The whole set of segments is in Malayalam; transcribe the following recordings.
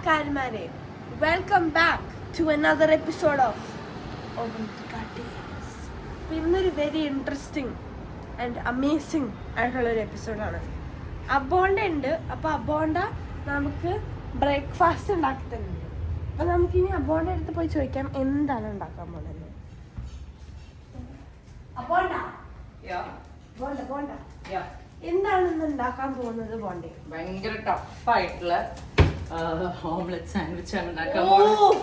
ആൾക്കാരന്മാരെ, welcome back to another episode of ഇന്നൊരു വെരി ഇൻട്രസ്റ്റിംഗ് ആൻഡ് അമേസിങ് ആയിട്ടുള്ളൊരു എപ്പിസോഡാണ്. അബോണ്ട ഉണ്ട്. അപ്പോൾ അബോണ്ട നമുക്ക് ബ്രേക്ക്ഫാസ്റ്റ് ഉണ്ടാക്കി തരുന്നുണ്ട്. അപ്പോൾ നമുക്കിനി അബോണ്ട അടുത്ത് പോയി ചോദിക്കാം എന്താണ് ഉണ്ടാക്കാൻ പോകുന്നത്. അബോണ്ട എന്താണ് ഇന്ന് ഉണ്ടാക്കാൻ പോകുന്നത്? ബോണ്ടേ ഭയങ്കര ടഫായിട്ടുള്ള ഓംലെറ്റ് സാൻഡ്വിച്ച് ആണ് ഉണ്ടാക്കാൻ പോകുന്നത്.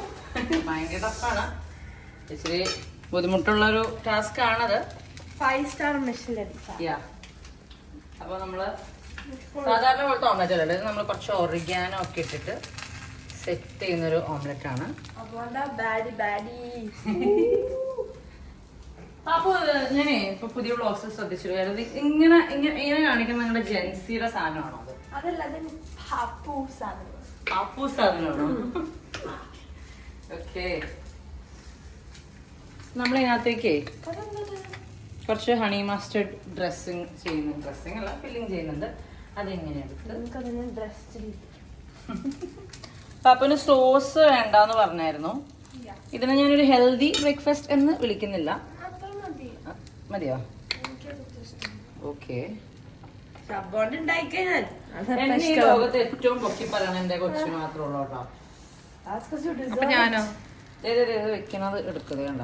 ഭയങ്കര ടഫാണ്, ഇച്ചിരി ബുദ്ധിമുട്ടുള്ളൊരു ടാസ്ക് ആണത്. 5 സ്റ്റാർ മിഷലിൻ. അപ്പൊ നമ്മള് സാധാരണ പോലത്തെ ഓംലെറ്റ് അല്ല, നമ്മൾ കുറച്ച് ഒറിഗാനോ ഒക്കെ ഇട്ടിട്ട് സെറ്റ് ചെയ്യുന്നൊരു ഓംലെറ്റ് ആണ്. അപ്പൊ ഞാനേ ഇപ്പൊ പുതിയ വ്ളോഗ്സ് ശ്രദ്ധിച്ചു, ഇങ്ങനെ ഇങ്ങനെ കാണിക്കുന്ന നിങ്ങളുടെ ജെൻസിയുടെ സാധനമാണോ അത്? പാപ്പു സാധനമാണോ? ഓക്കെ, നമ്മളിതിനകത്തേക്ക് കുറച്ച് ഹണി മസ്റ്റർഡ് ഡ്രസ്സിങ് ചെയ്യുന്നുണ്ട്. ഡ്രസ്സിങ് അല്ല, ഫില്ലിങ് ചെയ്യുന്നുണ്ട്. അതെങ്ങനെയാണ് പാപ്പന് സോസ് വേണ്ടെന്ന് പറഞ്ഞായിരുന്നു. ഇതിനെ ഞാനൊരു ഹെൽത്തി ബ്രേക്ക്ഫാസ്റ്റ് എന്ന് വിളിക്കുന്നില്ല. മതിയോ? ഓക്കെ. ഈ ലോകത്ത് ഏറ്റവും പൊക്കി പറയണ എന്റെ കൊച്ചു മാത്രമുള്ള കേട്ടോ. അപ്പൊ ഞാനോ വെക്കണത് എടുക്കുന്നത് കണ്ട.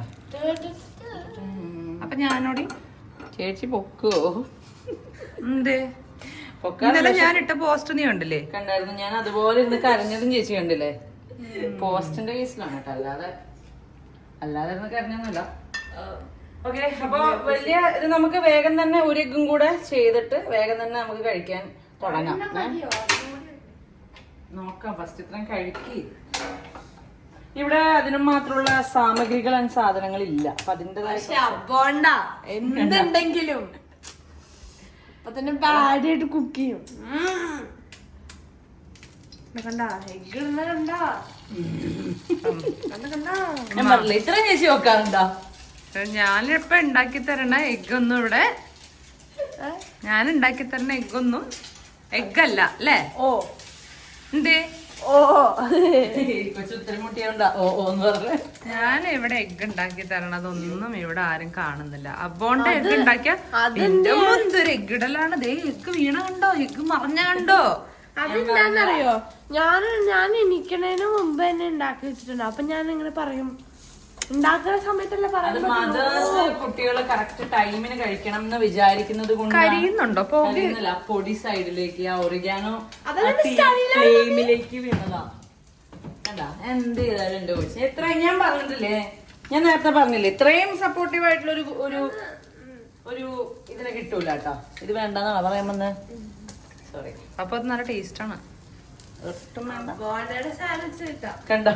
അപ്പൊ ഞാനോടി ചേച്ചി പൊക്കുവോ? ഞാൻ ഇട്ട പോസ്റ്റ് നീ കണ്ടില്ലേ? കണ്ടായിരുന്നു. ഞാൻ അതുപോലെ ഇന്ന് കരഞ്ഞതും ചേച്ചി കണ്ടില്ലേ? പോസ്റ്റിന്റെ കേസിലാണ് കേട്ടോ, അല്ലാതെ ഇന്ന് കരഞ്ഞൊന്നുമില്ല. ഓക്കെ, അപ്പൊ വലിയ ഇത് നമുക്ക് വേഗം തന്നെ ഒരു എഗ്ഗും കൂടെ ചെയ്തിട്ട് വേഗം തന്നെ നമുക്ക് കഴിക്കാൻ തുടങ്ങാം. നോക്കാം, ഫസ്റ്റ് ഇത്രയും കഴിക്കി. ഇവിടെ അതിനും മാത്രമുള്ള സാമഗ്രികൾ ആൻഡ് സാധനങ്ങൾ ഇല്ല. അപ്പൊ അതിൻ്റെതായ എന്തുണ്ടെങ്കിലും അപ്പൊ തന്നെ ബാഡായിട്ട് കുക്ക് ചെയ്യും. ഞാൻ പറഞ്ഞില്ല ഇത്രയും ചേച്ചി നോക്കാറുണ്ടോ? ഞാനിപ്പോ ഉണ്ടാക്കി തരണ എഗ്ഗൊന്നും ഇവിടെ ഞാൻ ഉണ്ടാക്കി തരണ എഗ്ഗൊന്നും എഗ്ഗല്ല അല്ലേ? ഓ എന്തേ ഞാൻ ഇവിടെ എഗ്ഗ് ഉണ്ടാക്കി തരണതൊന്നും ഇവിടെ ആരും കാണുന്നില്ല. അബോണ്ട എഗ്ഗ് ഉണ്ടാക്കിയ എന്തൊരു എഗ്ഗ് ഇടലാണ്. ദേ എഗ്ഗ് വീണ കണ്ടോ, എഗ്ഗ് മറിഞ്ഞ കണ്ടോ? അതെന്താന്നറിയോ, ഞാൻ എണീക്കണേന് മുമ്പ് തന്നെ ഉണ്ടാക്കി വെച്ചിട്ടുണ്ട്. അപ്പൊ ഞാൻ ഇങ്ങനെ പറയും, ഉണ്ടാക്കുന്ന സമയത്തല്ല പറയുന്നത്. കുട്ടികള് കറക്റ്റ് ടൈമിന് കഴിക്കണം എന്ന് വിചാരിക്കുന്നത് കൊണ്ട് കഴിയുന്നുണ്ടോ? പൊടി സൈഡിലേക്ക് ആ ഒറിഗാനോ ഫ്ലെയിമിലേക്ക് വീണതാ. എന്ത് ചെയ്താലും എന്റെ കൊച്ചു എത്ര ഞാൻ പറഞ്ഞിട്ടില്ലേ, ഞാൻ നേരത്തെ പറഞ്ഞില്ലേ, ഇത്രയും സപ്പോർട്ടീവ് ആയിട്ടുള്ള ഒരു ഇതിനെ കിട്ടൂല കേട്ടോ. ഇത് വേണ്ടെന്നാണോ പറയാൻ വന്നത്? സോറി. അപ്പൊ അത് നല്ല ടേസ്റ്റ് ആണ്. കണ്ടോ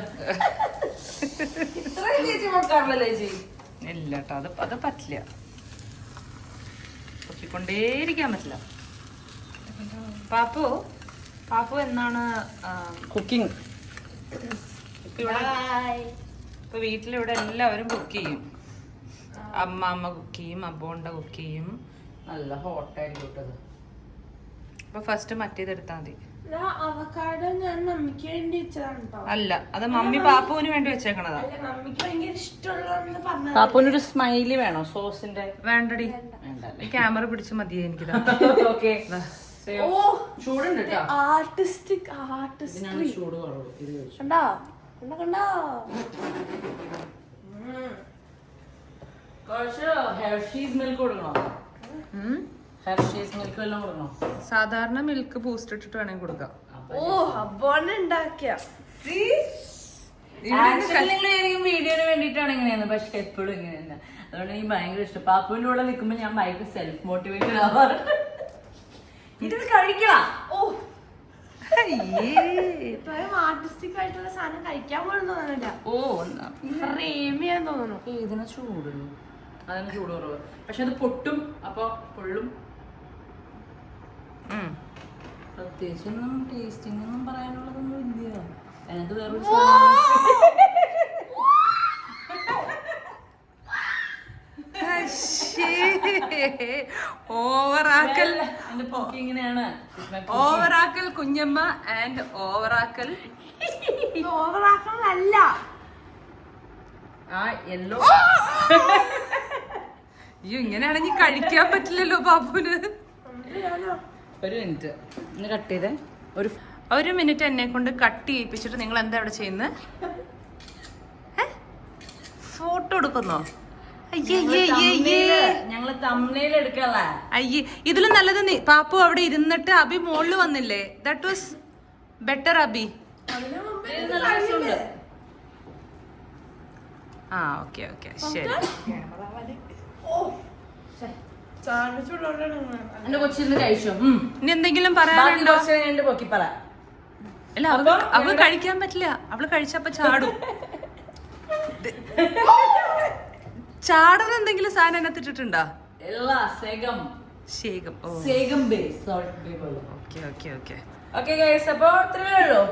ഇത്രയും ചേച്ചി നോക്കാറില്ലല്ലേ ചേച്ചി? ഇല്ല കേട്ടോ, അത് പറ്റില്ല, കൊണ്ടേയിരിക്കാൻ പറ്റില്ല. പാപ്പു എന്നാണ് കുക്കിംഗ്? ഇപ്പൊ വീട്ടിലിവിടെ എല്ലാവരും കുക്ക് ചെയ്യും. അമ്മ കുക്ക് ചെയ്യും, അബോണ്ട കുക്ക് ചെയ്യും. നല്ല ഹോട്ടായിരിക്കും കേട്ടത്. അപ്പൊ ഫസ്റ്റ് മറ്റേതെടുത്താൽ മതി. അവക്കാഡോ ഞാൻ മമ്മിക്ക് വേണ്ടി വെച്ചതാണ് കേട്ടോ. അല്ല, അത് മമ്മി പാപ്പുവിന് വേണ്ടി വെച്ചേക്കണതാ. മമ്മിക്ക് ഭയങ്കര ഇഷ്ടമുള്ളതെന്ന് പറഞ്ഞു. പാപ്പുവിനൊരു സ്മൈലി വേണോ സോസിന്റെ? വേണ്ടടി, ക്യാമറ പിടിച്ച് മതിയെ എനിക്ക്. ചൂടുണ്ട് കേട്ടോ. ആർട്ടിസ്റ്റിക് ചൂട് കുറവ്. ഇത് കണ്ടോ കണ്ടോ. കുറച്ച് ഹെർഷീസ് മിൽക്ക് കൊടുക്കണോ? ഹെർഷീസ് മിൽക്ക് വല്ലതും കൊടുക്കണോ? സാധാരണ മിൽക്ക് ബൂസ്റ്റ് ഇട്ടിട്ട് വേണമെങ്കിൽ കൊടുക്കാം. അബോണ്ട ഉണ്ടാക്കിയ വീഡിയോന് വേണ്ടിട്ടാണ് ഇങ്ങനെയാണ്, പക്ഷെ എപ്പോഴും ഇങ്ങനെയല്ല. അതുകൊണ്ട് എനിക്ക് ഭയങ്കര ഇഷ്ടം. പാപ്പുവിന്റെ കൂടെ നിൽക്കുമ്പോ ഞാൻ ഭയങ്കര സെൽഫ് മോട്ടിവേറ്റഡ് ആവാറുണ്ട്. ഇത് കഴിക്കണം. ആർട്ടിസ്റ്റിക് ആയിട്ടുള്ള സാധനം കഴിക്കാൻ പോലും തോന്നുന്നില്ല. തോന്നുന്നു. ഇതിന് ചൂടുള്ളൂ, അതിന് ചൂട് കുറവ്. പക്ഷെ അത് പൊട്ടും, അപ്പൊ പൊള്ളും. പ്രത്യേകിച്ചൊന്നും ടേസ്റ്റിംഗ് ഒന്നും പറയാനുള്ളതൊന്നും ഇല്ല. അതിനകത്ത് വേറൊരു ഓവറാക്കൽ കുഞ്ഞമ്മ ആൻഡ് ഓവറാക്കൽ ഓവറാക്കണല്ല. ആ യെല്ലോ അയ്യോ ഇങ്ങനെയാണെങ്കിൽ കഴിക്കാൻ പറ്റില്ലല്ലോ പാപ്പുന്. ഒരു മിനിറ്റ് ഇന്ന് കട്ട് ചെയ്തേ. ഒരു മിനിറ്റ് എന്നെ കൊണ്ട് കട്ട് ചെയ്യിപ്പിച്ചിട്ട് നിങ്ങൾ എന്താ ഇവിടെ ചെയ്യുന്നത്? ഫോട്ടോ എടുക്കുന്നോ? ഞങ്ങള് തമ്മിൽ എടുക്കല്ലേ. അയ്യേ ഇതിലും നല്ലത് പാപ്പു അവിടെ ഇരുന്നിട്ട് അബി മോളില് വന്നില്ലേ? That was better Abi. ആ ഓക്കെ ഓക്കെ ശരി. എന്റെ കൊച്ചിന്ന് കഴിച്ചോ? ഇനി എന്തെങ്കിലും പറയാനുണ്ടോ? പൊക്കി പറ. അല്ല അവള് കഴിക്കാൻ പറ്റില്ല. അവള് കഴിച്ചപ്പോ ചാടും. ചാടൻ എന്തെങ്കിലും സാധനം അതിനകത്തിട്ടുണ്ടോ? ശേഖം. ഓക്കെ ഗൈസ്, അപ്പൊ ഇത്രയേ ഉള്ളൂ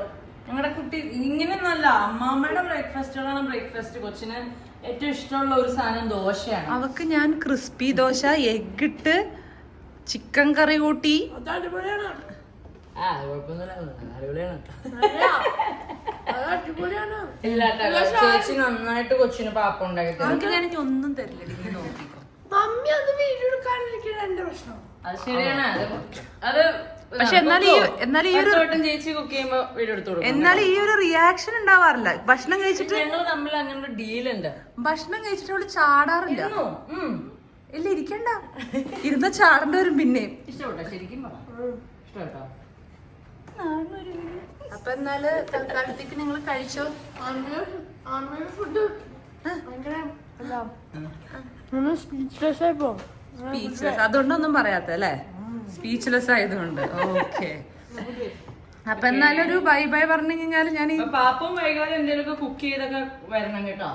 ഞങ്ങളുടെ കുട്ടി. ഇങ്ങനെയൊന്നല്ല, അമ്മാമ്മയുടെ ബ്രേക്ക്ഫാസ്റ്റുകളാണ് ബ്രേക്ക്ഫാസ്റ്റ്. കൊച്ചിന് ഏറ്റവും ഇഷ്ടമുള്ള ഒരു സാധനം ദോശയാണ്. അവക്ക് ഞാൻ ക്രിസ്പി ദോശ, എഗ് ഇട്ട് ചിക്കൻ കറി കൂട്ടി. ചേച്ചി നന്നായിട്ട് കൊച്ചിന് പാപ്പ ഉണ്ടാക്കി അവർക്ക് ഞാൻ ഒന്നും തരില്ല. നോക്കിക്കോ. മമ്മി അത് വീഡിയോ എടുക്കാനിരിക്കണ എന്റെ പ്രശ്നം. അത് ശരിയാണ്. അത് പക്ഷെ എന്നാലും ചേച്ചി കുക്ക് ചെയ്യുമ്പോ വീഡിയോ എടുത്തു കൊടുക്കും. എന്നാലും ഈ ഒരു റിയാക്ഷൻ ഉണ്ടാവാറില്ല. ഭക്ഷണം കഴിച്ചിട്ട് ഞങ്ങൾ തമ്മിൽ അങ്ങനെ ഡീലുണ്ട്. ഭക്ഷണം കഴിച്ചിട്ട് അവള് ചാടാറില്ല. ഇല്ല ഇരിക്കണ്ട, ഇരുന്ന ചാടേണ്ട വരും പിന്നെയും. ഇഷ്ടപ്പെട്ടോ? ശരിക്കും ഇഷ്ടപ്പെട്ടോ? അപ്പൊ എന്നാല് തൽക്കാലത്തേക്ക് നിങ്ങൾ കഴിച്ചോ. ഫുഡ് സ്പീച്ച്ലെസ് ആയിപ്പോ. സ്പീച്ച്ലെസ് അതുകൊണ്ടൊന്നും പറയാത്ത അല്ലേ? സ്പീച്ച്ലെസ് ആയതുകൊണ്ട്. ഓക്കെ അപ്പൊ എന്നാലും ഒരു ബൈ ബൈ പറഞ്ഞു കഴിഞ്ഞാല് ഞാൻ പാപ്പും വൈകാതെ എന്തെങ്കിലുമൊക്കെ കുക്ക് ചെയ്തൊക്കെ വരണം കേട്ടോ.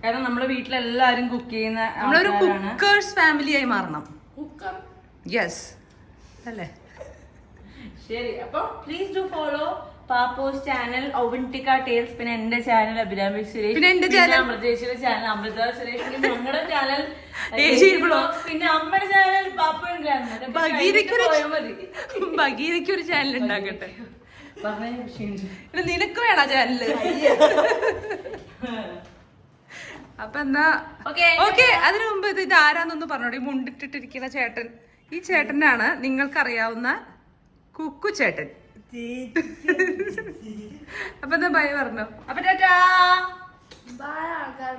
കാരണം നമ്മുടെ വീട്ടിലെല്ലാരും കുക്ക് ചെയ്യുന്ന നമ്മളൊരു കുക്കേഴ്സ് ഫാമിലി ആയി മാറണം. യെസ് അല്ലേ? ശരി, അപ്പൊ please do follow Pappos channel ഔവന്റിക ടേൽസ്, പിന്നെ എന്റെ ചാനൽ അഭിരാമി സുരേഷ്, പിന്നെ എന്റെ ചാനൽ അമൃതേശ്വര ചാനൽ അമൃത സുരേഷ്, പിന്നെ ഞങ്ങളുടെ ചാനൽ പിന്നെ അമ്മയുടെ ചാനൽ പാപ്പൻ ഗ്രാൻഡ്. ഭഗീരയ്ക്ക് ഒരു ചാനൽ ഉണ്ടാക്കട്ടെ. നിനക്ക് വേണ ചാനല്? അപ്പൊ എന്നാ ഓക്കെ. അതിനു മുമ്പ് ഇത് ആരാന്നൊന്ന് പറഞ്ഞോളൂ. ഈ മുണ്ടിട്ടിട്ടിരിക്കുന്ന ചേട്ടൻ, ഈ ചേട്ടനാണ് നിങ്ങൾക്കറിയാവുന്ന കുക്കു ചേട്ടൻ. അപ്പൊ എന്താ ബൈ പറഞ്ഞോ. അപ്പൊ ടാറ്റാ. ബൈ ആൾക്കാർ.